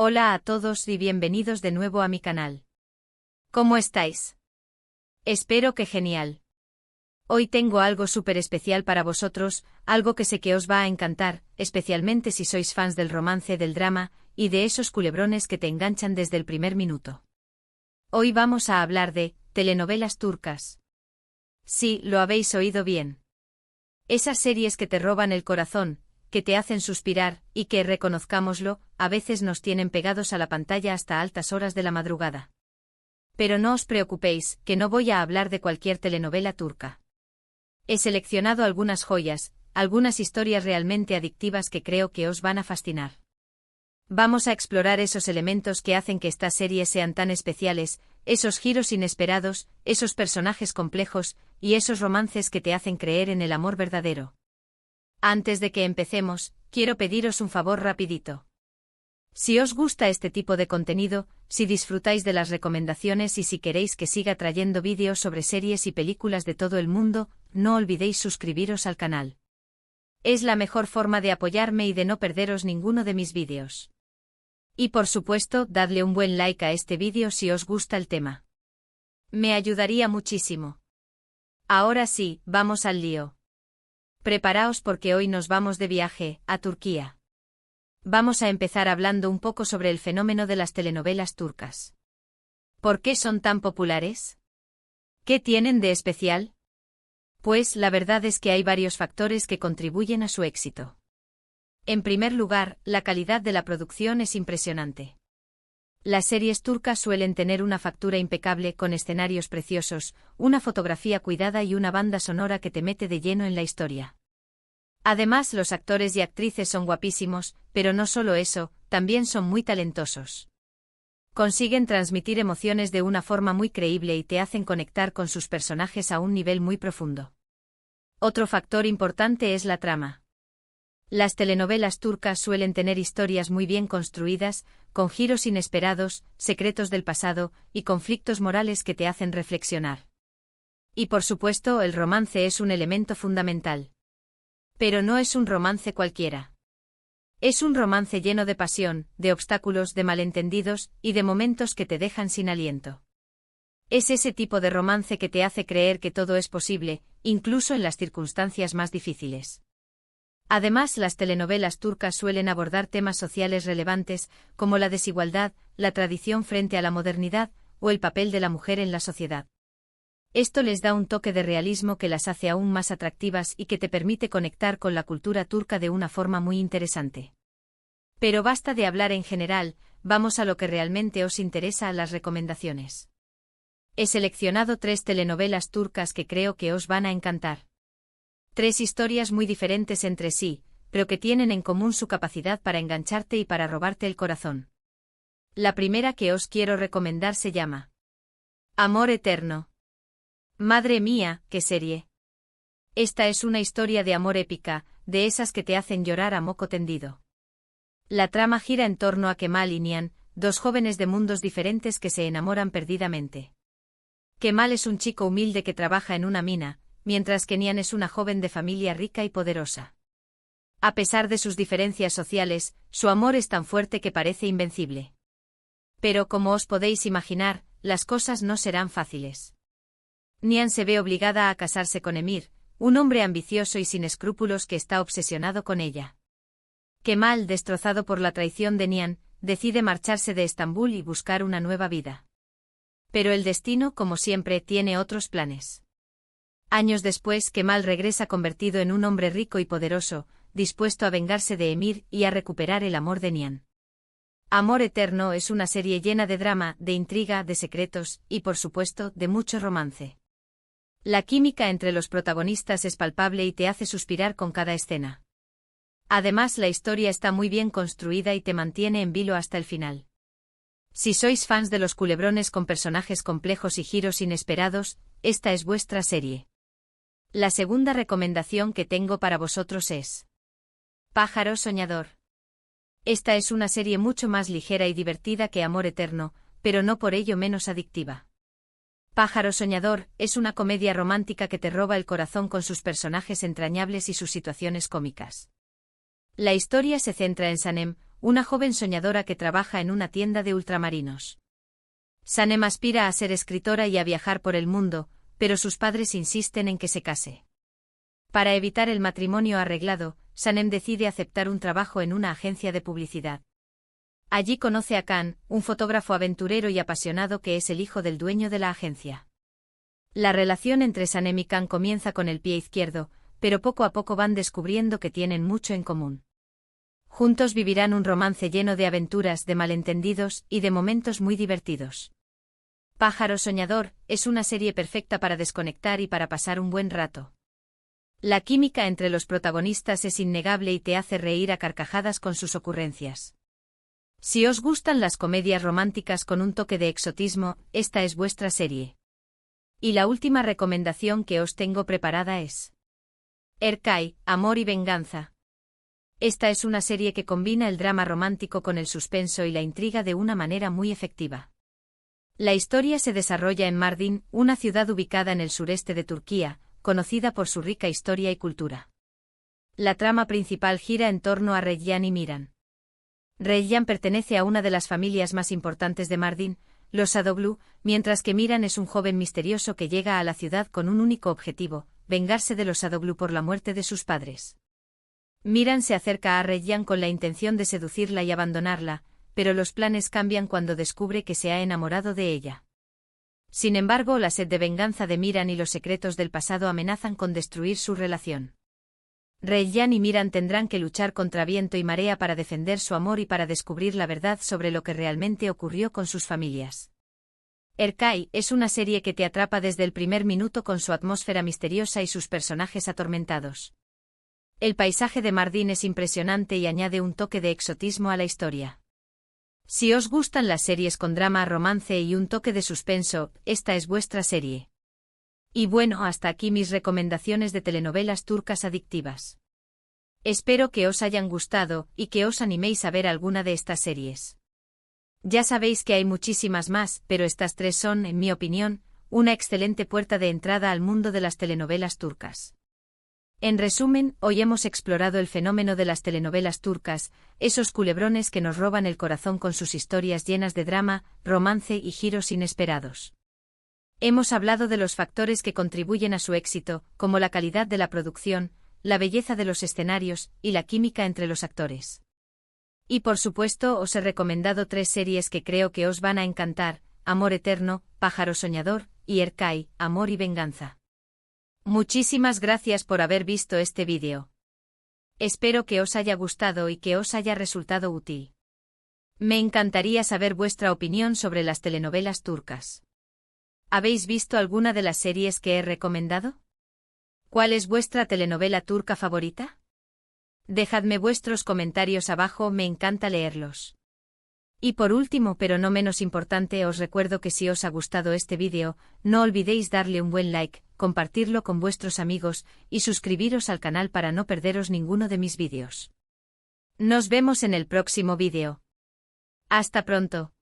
Hola a todos y bienvenidos de nuevo a mi canal. ¿Cómo estáis? Espero que genial. Hoy tengo algo súper especial para vosotros, algo que sé que os va a encantar, especialmente si sois fans del romance, del drama, y de esos culebrones que te enganchan desde el primer minuto. Hoy vamos a hablar de telenovelas turcas. Sí, lo habéis oído bien. Esas series que te roban el corazón, que te hacen suspirar, y que, reconozcámoslo, a veces nos tienen pegados a la pantalla hasta altas horas de la madrugada. Pero no os preocupéis, que no voy a hablar de cualquier telenovela turca. He seleccionado algunas joyas, algunas historias realmente adictivas que creo que os van a fascinar. Vamos a explorar esos elementos que hacen que estas series sean tan especiales, esos giros inesperados, esos personajes complejos, y esos romances que te hacen creer en el amor verdadero. Antes de que empecemos, quiero pediros un favor rapidito. Si os gusta este tipo de contenido, si disfrutáis de las recomendaciones y si queréis que siga trayendo vídeos sobre series y películas de todo el mundo, no olvidéis suscribiros al canal. Es la mejor forma de apoyarme y de no perderos ninguno de mis vídeos. Y por supuesto, dadle un buen like a este vídeo si os gusta el tema. Me ayudaría muchísimo. Ahora sí, vamos al lío. Preparaos porque hoy nos vamos de viaje, a Turquía. Vamos a empezar hablando un poco sobre el fenómeno de las telenovelas turcas. ¿Por qué son tan populares? ¿Qué tienen de especial? Pues la verdad es que hay varios factores que contribuyen a su éxito. En primer lugar, la calidad de la producción es impresionante. Las series turcas suelen tener una factura impecable con escenarios preciosos, una fotografía cuidada y una banda sonora que te mete de lleno en la historia. Además, los actores y actrices son guapísimos, pero no solo eso, también son muy talentosos. Consiguen transmitir emociones de una forma muy creíble y te hacen conectar con sus personajes a un nivel muy profundo. Otro factor importante es la trama. Las telenovelas turcas suelen tener historias muy bien construidas, con giros inesperados, secretos del pasado, y conflictos morales que te hacen reflexionar. Y por supuesto, el romance es un elemento fundamental. Pero no es un romance cualquiera. Es un romance lleno de pasión, de obstáculos, de malentendidos, y de momentos que te dejan sin aliento. Es ese tipo de romance que te hace creer que todo es posible, incluso en las circunstancias más difíciles. Además, las telenovelas turcas suelen abordar temas sociales relevantes, como la desigualdad, la tradición frente a la modernidad, o el papel de la mujer en la sociedad. Esto les da un toque de realismo que las hace aún más atractivas y que te permite conectar con la cultura turca de una forma muy interesante. Pero basta de hablar en general, vamos a lo que realmente os interesa, a las recomendaciones. He seleccionado 3 telenovelas turcas que creo que os van a encantar. 3 historias muy diferentes entre sí, pero que tienen en común su capacidad para engancharte y para robarte el corazón. La primera que os quiero recomendar se llama Amor Eterno. Madre mía, qué serie. Esta es una historia de amor épica, de esas que te hacen llorar a moco tendido. La trama gira en torno a Kemal y Nihan, 2 jóvenes de mundos diferentes que se enamoran perdidamente. Kemal es un chico humilde que trabaja en una mina, mientras que Nihan es una joven de familia rica y poderosa. A pesar de sus diferencias sociales, su amor es tan fuerte que parece invencible. Pero como os podéis imaginar, las cosas no serán fáciles. Nihan se ve obligada a casarse con Emir, un hombre ambicioso y sin escrúpulos que está obsesionado con ella. Kemal, destrozado por la traición de Nihan, decide marcharse de Estambul y buscar una nueva vida. Pero el destino, como siempre, tiene otros planes. Años después, Kemal regresa convertido en un hombre rico y poderoso, dispuesto a vengarse de Emir y a recuperar el amor de Nihan. Amor Eterno es una serie llena de drama, de intriga, de secretos y, por supuesto, de mucho romance. La química entre los protagonistas es palpable y te hace suspirar con cada escena. Además, la historia está muy bien construida y te mantiene en vilo hasta el final. Si sois fans de los culebrones con personajes complejos y giros inesperados, esta es vuestra serie. La segunda recomendación que tengo para vosotros es Pájaro Soñador. Esta es una serie mucho más ligera y divertida que Amor Eterno, pero no por ello menos adictiva. Pájaro Soñador es una comedia romántica que te roba el corazón con sus personajes entrañables y sus situaciones cómicas. La historia se centra en Sanem, una joven soñadora que trabaja en una tienda de ultramarinos. Sanem aspira a ser escritora y a viajar por el mundo, pero sus padres insisten en que se case. Para evitar el matrimonio arreglado, Sanem decide aceptar un trabajo en una agencia de publicidad. Allí conoce a Khan, un fotógrafo aventurero y apasionado que es el hijo del dueño de la agencia. La relación entre Sanem y Khan comienza con el pie izquierdo, pero poco a poco van descubriendo que tienen mucho en común. Juntos vivirán un romance lleno de aventuras, de malentendidos y de momentos muy divertidos. Pájaro soñador es una serie perfecta para desconectar y para pasar un buen rato. La química entre los protagonistas es innegable y te hace reír a carcajadas con sus ocurrencias. Si os gustan las comedias románticas con un toque de exotismo, esta es vuestra serie. Y la última recomendación que os tengo preparada es Erkai, Amor y Venganza. Esta es una serie que combina el drama romántico con el suspenso y la intriga de una manera muy efectiva. La historia se desarrolla en Mardin, una ciudad ubicada en el sureste de Turquía, conocida por su rica historia y cultura. La trama principal gira en torno a Reyyan y Miran. Reyyan pertenece a una de las familias más importantes de Mardin, los Sadoglu, mientras que Miran es un joven misterioso que llega a la ciudad con un único objetivo, vengarse de los Sadoglu por la muerte de sus padres. Miran se acerca a Reyyan con la intención de seducirla y abandonarla, pero los planes cambian cuando descubre que se ha enamorado de ella. Sin embargo, la sed de venganza de Miran y los secretos del pasado amenazan con destruir su relación. Reyyan y Miran tendrán que luchar contra viento y marea para defender su amor y para descubrir la verdad sobre lo que realmente ocurrió con sus familias. Erkai es una serie que te atrapa desde el primer minuto con su atmósfera misteriosa y sus personajes atormentados. El paisaje de Mardin es impresionante y añade un toque de exotismo a la historia. Si os gustan las series con drama, romance y un toque de suspenso, esta es vuestra serie. Y bueno, hasta aquí mis recomendaciones de telenovelas turcas adictivas. Espero que os hayan gustado y que os animéis a ver alguna de estas series. Ya sabéis que hay muchísimas más, pero estas tres son, en mi opinión, una excelente puerta de entrada al mundo de las telenovelas turcas. En resumen, hoy hemos explorado el fenómeno de las telenovelas turcas, esos culebrones que nos roban el corazón con sus historias llenas de drama, romance y giros inesperados. Hemos hablado de los factores que contribuyen a su éxito, como la calidad de la producción, la belleza de los escenarios y la química entre los actores. Y por supuesto os he recomendado tres series que creo que os van a encantar: Amor Eterno, Pájaro Soñador y Erkai, Amor y Venganza. Muchísimas gracias por haber visto este vídeo. Espero que os haya gustado y que os haya resultado útil. Me encantaría saber vuestra opinión sobre las telenovelas turcas. ¿Habéis visto alguna de las series que he recomendado? ¿Cuál es vuestra telenovela turca favorita? Dejadme vuestros comentarios abajo, me encanta leerlos. Y por último, pero no menos importante, os recuerdo que si os ha gustado este vídeo, no olvidéis darle un buen like, compartirlo con vuestros amigos y suscribiros al canal para no perderos ninguno de mis vídeos. Nos vemos en el próximo vídeo. Hasta pronto.